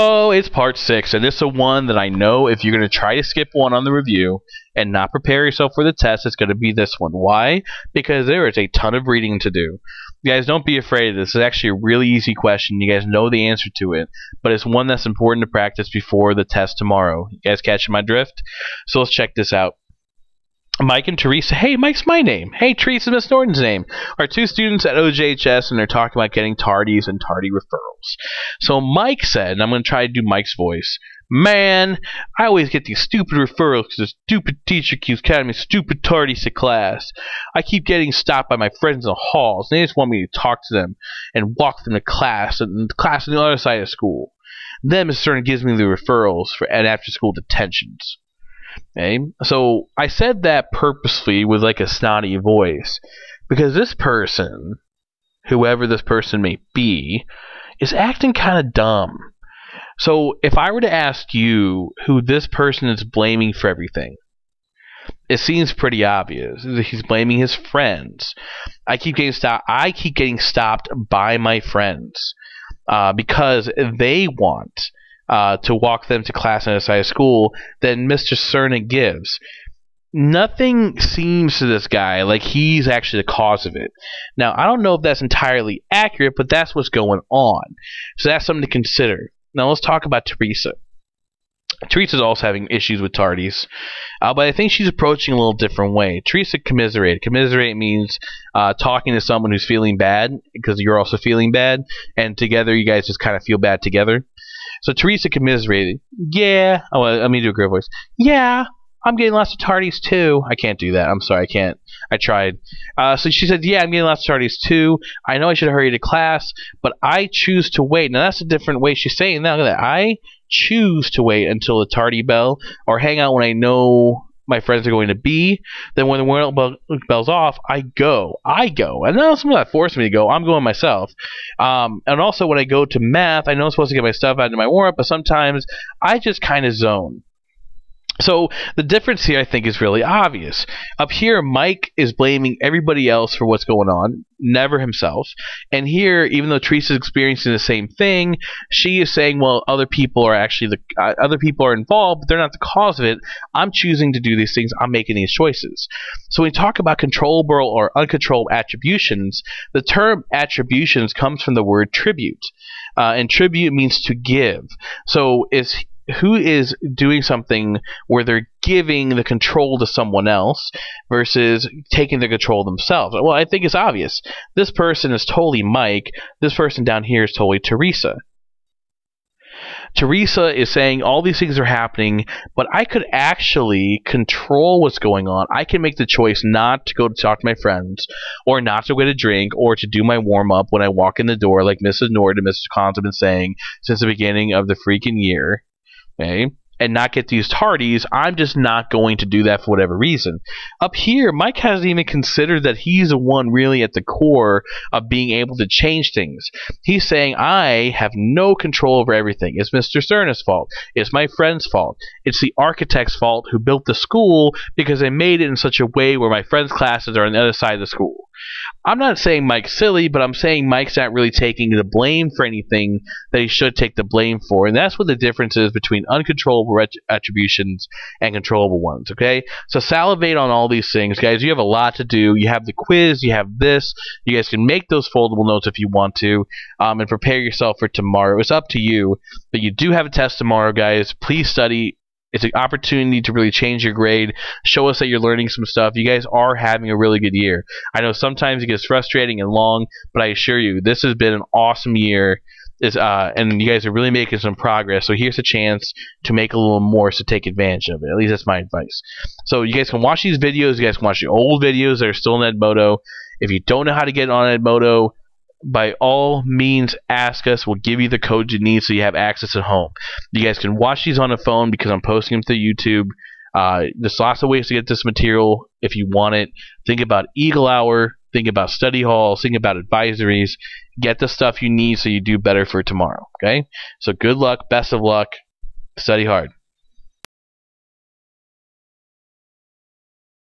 Oh, it's part 6, and this is the one that I know if you're going to try to skip one on the review and not prepare yourself for the test, it's going to be this one. Why? Because there is a ton of reading to do. You guys, don't be afraid of this. It's actually a really easy question. You guys know the answer to it, but it's one that's important to practice before the test tomorrow. You guys catching my drift? So let's check this out. Mike and Teresa, hey, Mike's my name. Hey, Teresa, Miss Norton's name, are two students at OJHS, and they're talking about getting tardies and tardy referrals. So Mike said, and I'm going to try to do Mike's voice, man, I always get these stupid referrals because the stupid teacher keeps counting me stupid tardies to class. I keep getting stopped by my friends in the halls, and they just want me to talk to them and walk them to class, and class on the other side of school. Then Mr. Stern gives me the referrals for after-school detentions. Okay, so I said that purposely with like a snotty voice because this person, whoever this person may be, is acting kind of dumb. So if I were to ask you who this person is blaming for everything, it seems pretty obvious. He's blaming his friends. I keep getting stopped by my friends because they want to walk them to class on the side of school, then Mr. Cerna gives. Nothing seems to this guy like he's actually the cause of it. Now, I don't know if that's entirely accurate, but that's what's going on. So that's something to consider. Now, let's talk about Teresa. Teresa's also having issues with tardies, but I think she's approaching a little different way. Teresa commiserated. Commiserate means talking to someone who's feeling bad because you're also feeling bad, and together you guys just kind of feel bad together. So Teresa commiserated. Yeah. Oh, let me do a girl voice. Yeah, I'm getting lots of tardies too. I can't do that. I'm sorry, I can't. I tried. So she said, yeah, I'm getting lots of tardies too. I know I should hurry to class, but I choose to wait. Now that's a different way she's saying that. Look at that. I choose to wait until the tardy bell or hang out when I know my friends are going to be. Then when the warm bell's off, I go. And now someone that forced me to go. I'm going myself. And also when I go to math, I know I'm supposed to get my stuff out of my warm-up, but sometimes I just kind of zone. So the difference here, I think, is really obvious. Up here, Mike is blaming everybody else for what's going on, never himself. And here, even though Teresa's experiencing the same thing, she is saying, well, other people are actually other people are involved, but they're not the cause of it. I'm choosing to do these things. I'm making these choices. So when we talk about controllable or uncontrolled attributions, the term attributions comes from the word tribute. And tribute means to give. So who is doing something where they're giving the control to someone else versus taking the control themselves? Well, I think it's obvious. This person is totally Mike. This person down here is totally Teresa. Teresa is saying all these things are happening, but I could actually control what's going on. I can make the choice not to go to talk to my friends, or not to get a drink, or to do my warm-up when I walk in the door, like Mrs. Norton and Mrs. Collins have been saying since the beginning of the freaking year. Okay, and not get these tardies. I'm just not going to do that for whatever reason. Up here, Mike hasn't even considered that he's the one really at the core of being able to change things. He's saying, I have no control over everything. It's Mr. Cerna's fault. It's my friend's fault. It's the architect's fault who built the school because they made it in such a way where my friend's classes are on the other side of the school. I'm not saying Mike's silly, but I'm saying Mike's not really taking the blame for anything that he should take the blame for. And that's what the difference is between uncontrollable attributions and controllable ones, okay? So salivate on all these things. Guys, you have a lot to do. You have the quiz. You have this. You guys can make those foldable notes if you want to, and prepare yourself for tomorrow. It's up to you. But you do have a test tomorrow, guys. Please study. It's an opportunity to really change your grade, show us that you're learning some stuff. You guys are having a really good year. I know sometimes it gets frustrating and long, but I assure you, this has been an awesome year, and you guys are really making some progress. So here's a chance to make a little more, so take advantage of it. At least that's my advice. So you guys can watch these videos. You guys can watch the old videos that are still in Edmodo. If you don't know how to get on Edmodo, by all means, ask us. We'll give you the code you need so you have access at home. You guys can watch these on a phone because I'm posting them to YouTube. There's lots of ways to get this material if you want it. Think about Eagle Hour. Think about study halls. Think about advisories. Get the stuff you need so you do better for tomorrow. Okay? So good luck. Best of luck. Study hard.